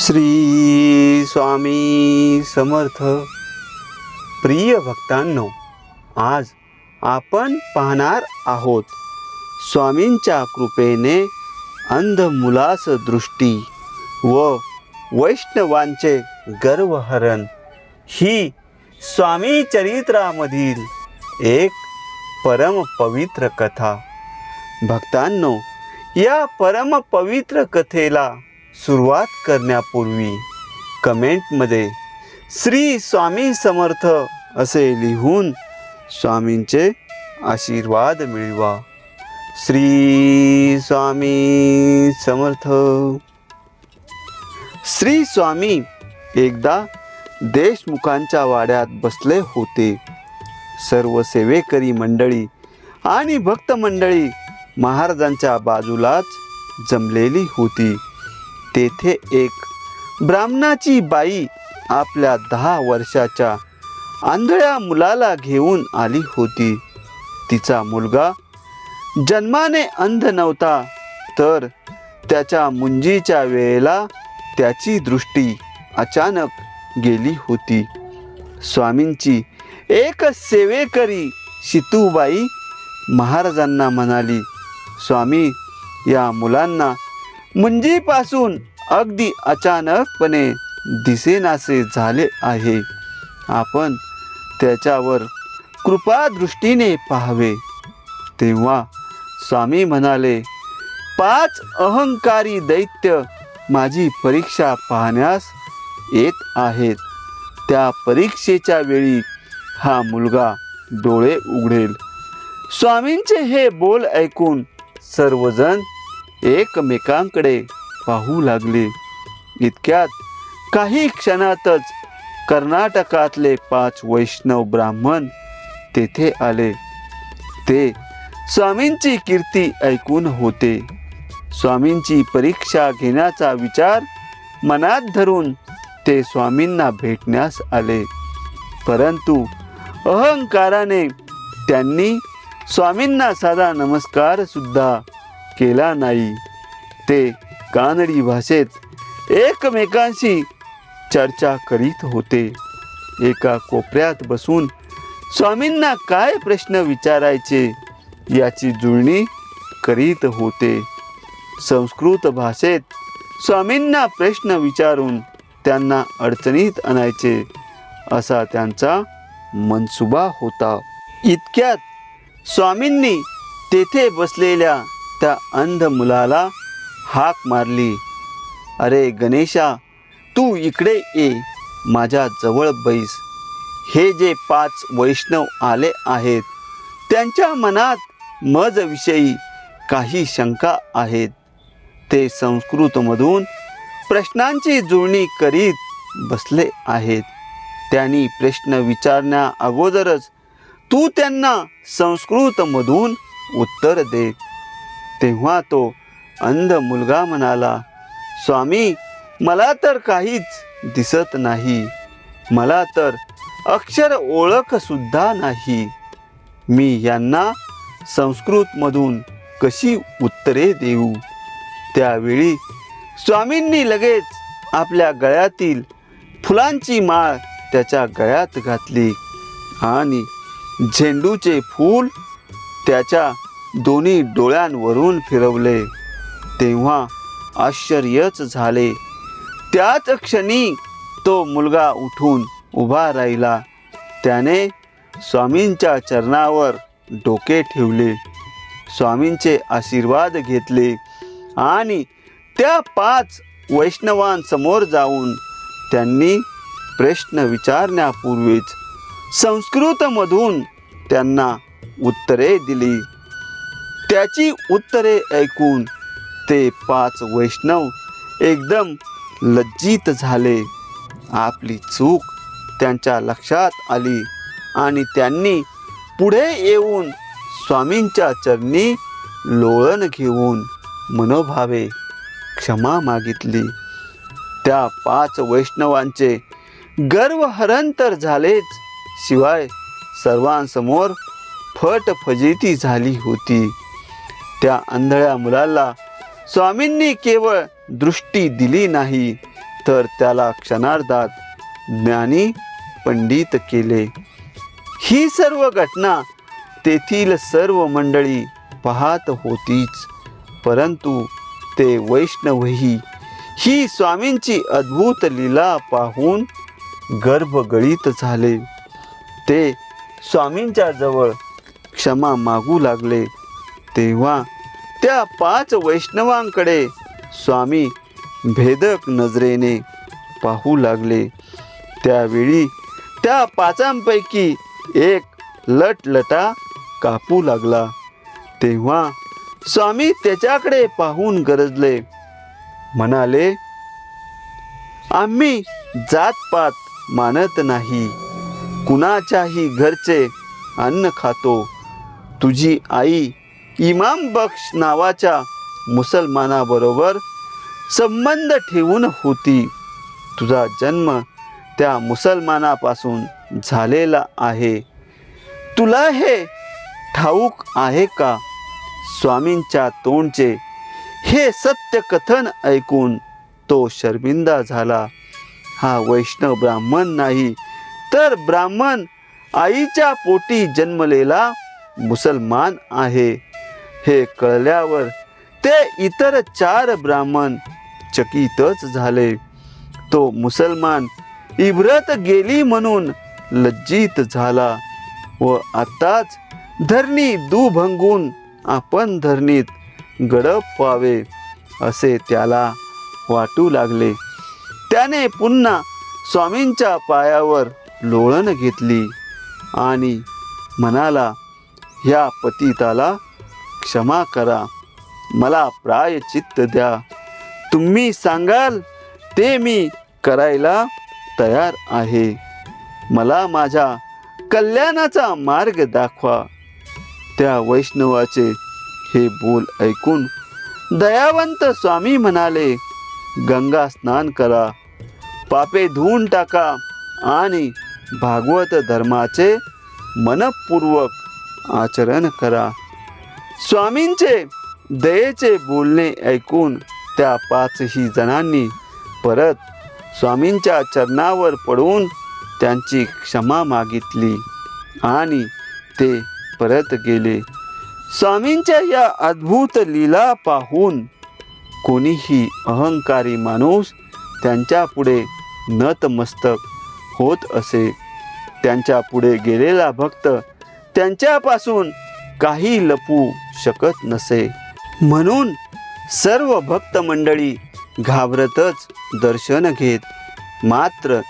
श्री स्वामी समर्थ. प्रिय भक्तांनो, आज आपण पाहणार आहोत स्वामींच्या कृपेने अंध मुलास दृष्टी व वैष्णवांचे गर्वहरण ही स्वामी चरित्रामधील एक परम पवित्र कथा. भक्तांनो, या परम पवित्र कथेला सुरुवात करण्यापूर्वी कमेंटमध्ये श्री स्वामी समर्थ असे लिहून स्वामींचे आशीर्वाद मिळवा. श्री स्वामी समर्थ. श्री स्वामी एकदा देशमुखांच्या वाड्यात बसले होते. सर्व सेवेकरी मंडळी आणि भक्त मंडळी महाराजांच्या बाजूलाच जमलेली होती. तेथे एक ब्राह्मणाची बाई आपल्या 10 वर्षाच्या आंधळ्या मुलाला घेऊन आली होती. तिचा मुलगा जन्माने अंध नव्हता, तर त्याच्या मुंजीच्या वेळेला त्याची दृष्टी अचानक गेली होती. स्वामींची एक सेवेकरी शितूबाई महाराजांना म्हणाली, स्वामी, या मुलांना मुंजीपासून अगदी अचानकपणे दिसेनासे झाले आहे. आपण त्याच्यावर कृपादृष्टीने पाहावे. तेव्हा स्वामी म्हणाले, 5 अहंकारी दैत्य माझी परीक्षा पाहण्यास येत आहेत. त्या परीक्षेच्या वेळी हा मुलगा डोळे उघडेल. स्वामींचे हे बोल ऐकून सर्वजण एकमेकांकडे पाहू लागले. इतक्यात काही क्षणातच कर्नाटकातले 5 वैष्णव ब्राह्मण तेथे आले. ते स्वामींची कीर्ती ऐकून होते. स्वामींची परीक्षा घेण्याचा विचार मनात धरून ते स्वामींना भेटण्यास आले. परंतु अहंकाराने त्यांनी स्वामींना साधा नमस्कार सुद्धा केला नाही. ते कानडी भाषेत एकमेकांशी चर्चा करीत होते. एका कोपऱ्यात बसून स्वामींना काय प्रश्न विचारायचे याची जुळणी करीत होते. संस्कृत भाषेत स्वामींना प्रश्न विचारून त्यांना अडचणीत आणायचे असा त्यांचा मनसुबा होता. इतक्यात स्वामींनी तेथे बसलेल्या त्या अंध मुलाला हाक मारली. अरे गणेशा, तू इकडे ये, माझ्या जवळ बैस. हे जे 5 वैष्णव आले आहेत, त्यांच्या मनात मजविषयी काही शंका आहेत. ते संस्कृतमधून प्रश्नांची जुळणी करीत बसले आहेत. त्यांनी प्रश्न विचारण्या अगोदरच तू त्यांना संस्कृतमधून उत्तर दे. तेव्हा तो अंध मुलगा म्हणाला, स्वामी, मला तर काहीच दिसत नाही. मला तर अक्षर ओळख सुद्धा नाही. मी यांना संस्कृतमधून कशी उत्तरे देऊ? त्यावेळी स्वामींनी लगेच आपल्या गळ्यातील फुलांची माळ त्याच्या गळ्यात घातली आणि झेंडूचे फूल त्याच्या दोन्ही डोळ्यांवरून फिरवले. तेव्हा आश्चर्यच झाले. त्याच क्षणी तो मुलगा उठून उभा राहिला. त्याने स्वामींच्या चरणावर डोके ठेवले, स्वामींचे आशीर्वाद घेतले आणि त्या 5 वैष्णवांसमोर जाऊन त्यांनी प्रश्न विचारण्यापूर्वीच संस्कृतमधून त्यांना उत्तरे दिली. त्याची उत्तरे ऐकून ते 5 वैष्णव एकदम लज्जित झाले. आपली चूक त्यांच्या लक्षात आली आणि त्यांनी पुढे येऊन स्वामींच्या चरणी लोळण घेऊन मनोभावे क्षमा मागितली. त्या 5 वैष्णवांचे गर्वहरण तर झालेच, शिवाय सर्वांसमोर फटफजिती झाली होती. त्या आंधळ्या मुलाला स्वामींनी केवळ दृष्टी दिली नाही, तर त्याला क्षणार्धात ज्ञानी पंडित केले. ही सर्व घटना तेथील सर्व मंडळी पाहत होतीच, परंतु ते वैष्णवही ही स्वामींची अद्भुत लीला पाहून गर्भगळीत झाले. ते स्वामींच्या जवळ क्षमा मागू लागले. तेव्हा त्या 5 वैष्णवांकडे स्वामी भेदक नजरेने पाहू लागले. त्यावेळी त्या 5पैकी एक लटलटा कापू लागला. तेव्हा स्वामी त्याच्याकडे पाहून गरजले, म्हणाले, आम्ही जातपात मानत नाही, कुणाच्याही घरचे अन्न खातो. तुझी आई इमाम बख्श नावाच्या मुसलमानाबरोबर संबंध ठेवून होती. तुझा जन्म त्या मुसलमानापासून झालेला आहे. तुला हे ठाऊक आहे का? स्वामींच्या तोंडचे हे सत्य कथन ऐकून तो शर्मिंदा झाला. हा वैष्णव ब्राह्मण नाही, तर ब्राह्मण आईच्या पोटी जन्मलेला मुसलमान आहे. हे कळल्यावर ते इतर 4 ब्राह्मण चकितच झाले. तो मुसलमान इब्रत गेली म्हणून लज्जित झाला व आत्ताच धरणी दुभंगून आपण धरणीत गडप व्हावे असे त्याला वाटू लागले. त्याने पुन्हा स्वामींच्या पायावर लोळण घेतली आणि म्हणाला, ह्या पतिताला क्षमा करा, मला प्रायचित्त द्या. तुम्ही सांगाल ते मी करायला तयार आहे. मला माझ्या कल्याणाचा मार्ग दाखवा. त्या वैष्णवाचे हे बोल ऐकून दयावंत स्वामी म्हणाले, गंगा स्नान करा, पापे धुवून टाका आणि भागवत धर्माचे मनपूर्वक आचरण करा. स्वामींचे दयेचे बोलणे ऐकून त्या 5ही जणांनी परत स्वामींच्या चरणावर पडून त्यांची क्षमा मागितली आणि ते परत गेले. स्वामींच्या या अद्भुत लीला पाहून कोणीही अहंकारी माणूस त्यांच्या पुढे नतमस्तक होत असे. त्यांच्या पुढे गेलेला भक्त त्यांच्यापासून काही लपू शकत नसे. म्हणून सर्व भक्त मंडळी घाबरतच दर्शन घेत. मात्र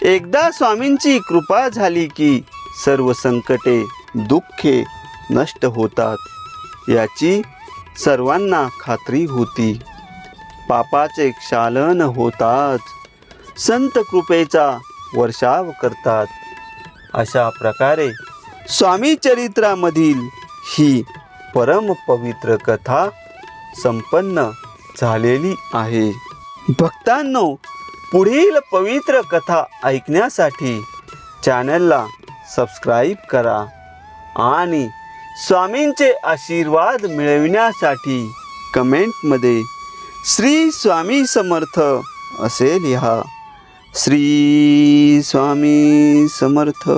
एकदा स्वामींची कृपा झाली की सर्व संकटे दुःखे नष्ट होतात याची सर्वांना खात्री होती. पापाचे क्षालन होताच संत कृपेचा वर्षाव करतात. अशा प्रकारे स्वामी चरित्रामधील ही परम पवित्र कथा संपन्न झालेली आहे. भक्तांनो, पुढील पवित्र कथा ऐकण्यासाठी चॅनलला सबस्क्राईब करा आणि स्वामींचे आशीर्वाद मिळविण्यासाठी कमेंटमध्ये श्री स्वामी समर्थ असे लिहा. श्री स्वामी समर्थ.